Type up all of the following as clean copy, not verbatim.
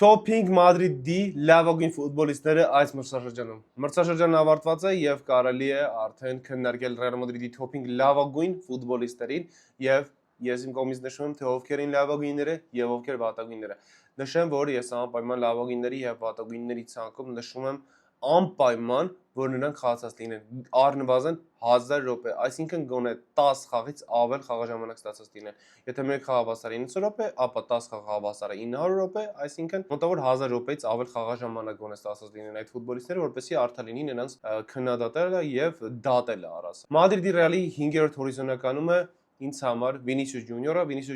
Top 5 Madrid-ի լավագույն ֆուտբոլիստները այս մրցաշրջանում։ Մրցաշրջանն ավարտված է եւ կարելի է արդեն քննարկել Real Madrid-ի top 5 լավագույն ֆուտբոլիստերին եւ ես իմ կողմից նշում եմ, թե ովքեր են լավագույնները եւ ովքեր վատագույնները։ Նշեմ, որ ես անպայման լավագույնների եւ վատագույնների ցանկում նշում եմ անպայման, որ նրանք խաղացած լինեն առնվազն 1000 րոպե, այսինքն գոնե 10 խաղից ավել խաղաժամանակ ստացած լինեն։ Եթե մեկ խաղաբաստարը 90 րոպե, ապա 10 խաղաբաստարը 900 րոպե, այսինքն մոտավոր 1000 րոպեից ավել խաղաժամանակ գոնե ստացած լինեն այդ ֆուտբոլիստները, որպեսզի արդար լինի նրանց քննադատելը եւ դատելը առաս։ Մադրիդի Ռեալի 5-րդ հորիզոնականում է ինձ համար Վինիսիուս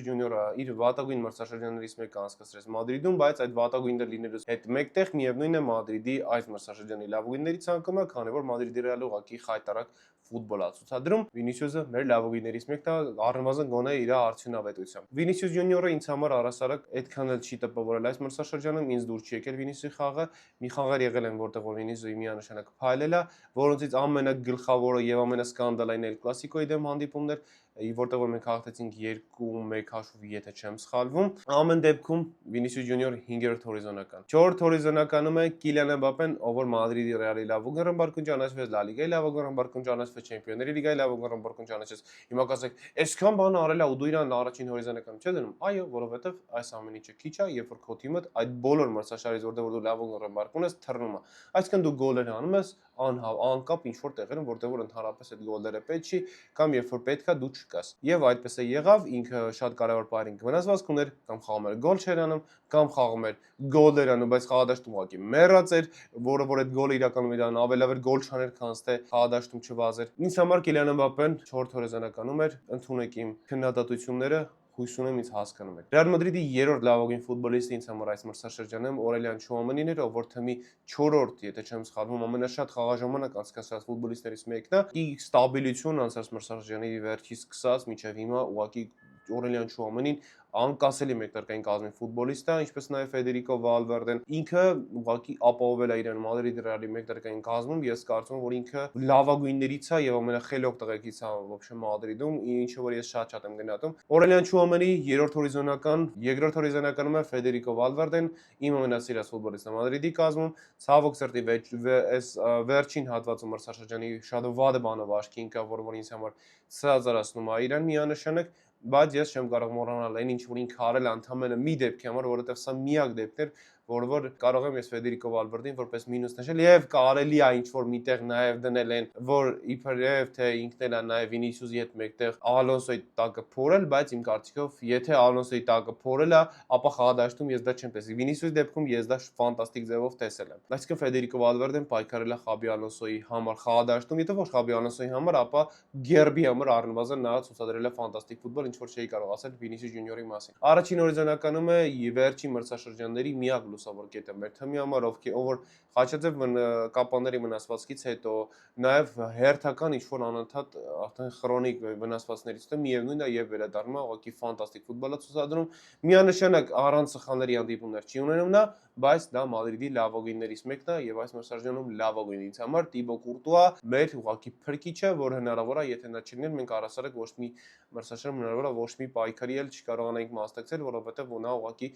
Ջունիորը իր վատագույն մրցաշրջաններից մեկը անցկացրեց Մադրիդում, բայց այդ վատագույնը լինելուց հետ մեկտեղ միևնույն է Մադրիդի այս մրցաշրջանի լավագույնների ցանկում է, քանի որ Մադրիդի Ռեալը ուղղակի խայտարակ ֆուտբոլ է ցուցադրում։ Վինիսիուսը մեր լավագույններից մեկն է, առնվազն գոնե իր արդյունավետությամբ։ Վինիսիուս Ջունիորը ինձ համար առասարակ այդքան էլ չի տպավորել այս մրցաշրջանում, ինձ դուր չի եկել Վինիսիուսի խաղը։ Մի խաղեր եղել են, որտեղ որ Վինիսիուսը միանշանակ փայլել է, որոնցից ամենագլխավորը եւ ամենասկանդալային Էլ Կլասիկոյի դեմ հանդիպումներ, որտեղ որ մենք հաղթեցինք 2-1 հաշվով, եթե չեմ սխալվում։ Ամեն դեպքում Վինիսիուս Ջունիոր 5-րդ հորիզոնական։ 4-րդ հորիզոնականում է Կիլիան Էմբապեն, ով որ Մադրիդի Ռեալի լավագույն ռմբարկուն ճանաչվեց, Լա Լիգայի լավագույն ռմբարկուն ճանաչվեց, Չեմպիոնների լիգայի լավագույն ռմբարկուն ճանաչվեց։ Հիմա կասեք, այսքան բան արել է ու դու իրան առաջին հորիզոնականում չես դնում։ Այո, որովհետև այս ամեն ինչը քիչ է, երբ որ քո թիմը այդ բոլոր մրցաշարից, որտեղ որ դու լավագույն ռմբարկուն ես, թռնում է։ Այսինքն դու գոլեր անում ես անկապ ինչ որ տեղերում, որտեղ որ ընդհանրապես այդ գոլերը պետք չի, կամ երբ որ պետք է դու չկաս։ Եվ այդպես է եղավ, ինքը շատ կարևոր պահերին վնասվածք ուներ, կամ խաղում էր գոլ չէր անում, կամ խաղում էր գոլ էր անում, բայց խաղադաշտում ուղղակի մեռած էր, որը որ այդ գոլը իրականում իրան ավելավեր գոլ չաներ, քան թե խաղադաշտում չվազեր։ Ինձ համար Կիլիան Էմբապեն 4-րդ հորիզոնականում էր, ընդունեք իմ քննադատությունները, հույս ունեմ ինձ հասկանում եք։ Ռեալ Մադրիդի 3-րդ լավագույն ֆուտբոլիստը ինձ համար այս մրցաշրջանում Օրելիան Չուամենին էր, ով որ թմի 4-րդ, եթե չեմ սխալվում, ամենաշատ խաղաժամանակ անցկացրած ֆուտբոլիստներից մեկն է։ Ի ստաբիլություն անցած մրցաշրջանի վերջից սկսած մինչև հիմա ուղղակի Օրելիան Չուամենին անկասելի մեկնարկային կազմի ֆուտբոլիստ է, ինչպես նաև Ֆեդերիկո Վալվերդեն։ Ինքը ուղղակի ապահովել է իրեն Մադրիդի Ռեալի մեկնարկային կազմում, ես կարծում եմ, որ ինքը լավագույններից է եւ ամենախելոք տղեկից է ոբշե Մադրիդում, ինչը որ ես շատ եմ գնահատում։ Օրելիան Չուամենի 3-րդ հորիզոնական, 2-րդ հորիզոնականում է Ֆեդերիկո Վալվերդեն, իմ ամենասիրած ֆուտբոլիստը Մադրիդի կազմում, ցավոք սրտի այս վերջին հատվածում մրցաշրջանի շատ վատ բանով աչքի ընկավ, որ ինձ համար սրածարացնում է իրան միանշանակ, բայց ես չեմ կարող մոռանալ այն ինչ որ ինքը արել ընդամենը մի դեպքի համար, որովհետև սա միակ դեպքն էր, որ կարող եմ ես Ֆեդերիկո Վալվերդին որպես մինուս նշել, եւ կարելի է ինչ որ միտեղ նաեւ դնել են, որ իբրև թե ինքն էլ է նաեւ Վինիսիուսի հետ մեկտեղ Ալոնսոյի տակը փորել, բայց իմ կարծիքով, եթե Ալոնսոյի տակը փորել է, ապա խաղադաշտում ես դա չեմ տեսել։ Վինիսիուսի դեպքում ես դա ֆանտաստիկ ձևով տեսել եմ։ Այսինքն Ֆեդերիկո Վալվերդեն պայքարել է Խաբի Ալոնսոյի համար խաղադաշտում, եթե ոչ Խաբի Ալոնսոյի համար, ապա Գերբի համար առնվազն նա ցուցադրել է ֆանտաստիկ ֆուտբոլ, ինչ որ չէի կարող ասել Վինիսիուս Ջունիորի մասին։ Առաջին հորիզոնականում է վերջին մրցաշրջանների միակ լուսավոր կետը մեր թիմի համար, ով որ Խաչաձև կապանների վնասվածքից հետո նաև հերթական ինչ որ անընդհատ արդեն քրոնիկ վնասվածքներից հետո միևնույնն է եւ վերադառնում է ուղղակի ֆանտաստիկ ֆուտբոլ է ցուցադրում։ Միանշանակ առանց սխալների հանդիպումներ չի ունենում նա, բայց դա Մադրիդի լավագույններից մեկն է եւ այս մրցաշրջանում լավագույնն ինձ համար Տիբո Կուրտուա մեր ուղղակի փրկիչը, որ հնարավոր է, եթե նա չլիներ, մենք առասարակ ոչ մի մրցաշրջան հնարավոր է ոչ մի պայքարի էլ չկարողանայինք մասնակցել, որովհետեւ նա ուղղակի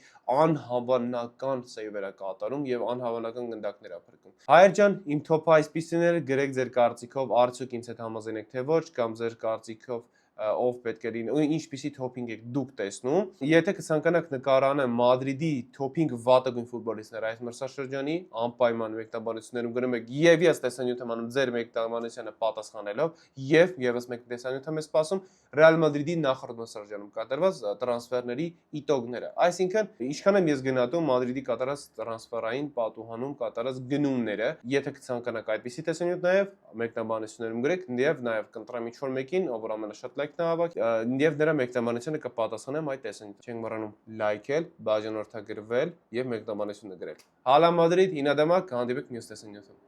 անհավանական սեյվեր է կատարում եւ անհավանական գնդակներ է փրկում։ Հայեր ջան, իմ թոփը այսպիսին էր, գրեք ձեր կարծիքով, արդյոք ինձ հետ համաձայնեք թե ոչ, կամ ձեր կարծիքով ով պետք է լինի, ինչպիսի թոփինգ եք դուք տեսնում։ Եթե կցանկանաք նկարանեմ Մադրիդի թոփինգ վատագույն ֆուտբոլիստները այս մրցաշրջանի, անպայման մեկնաբանություններում գրում եք եւ ես տեսանյութ եմ անում ձեր մեկնաբանությանը պատասխանելով եւ եւս մեկ տեսանյութ եմ սպասում Ռեալ Մադրիդի նախորդ մրցաշրջանում կատարված տրանսֆերների իտոգները։ Այսինքն, ինչքան եմ ես գնահատում Մադրիդի կատարած տրանսֆերային պատուհանում կատարած գնումները, եթե կցանկանաք այդպիսի տեսանյութ նաեւ մեկնաբանություններում գրեք եւ նաեւ կընտրեմ ինչ-որ մեկին, ով որ ամենաշատ լայքն է հավաք, եւ նրա մեկնաբանությանը կպատասխանեմ այդ տեսանյութ։ Չենք մոռանում լայքել, բաժանորդագրվել եւ մեկնաբանությունը գրել։ Հալա Մադրիդ, ինադամակ, հանդիպենք մյուս տեսանյութում։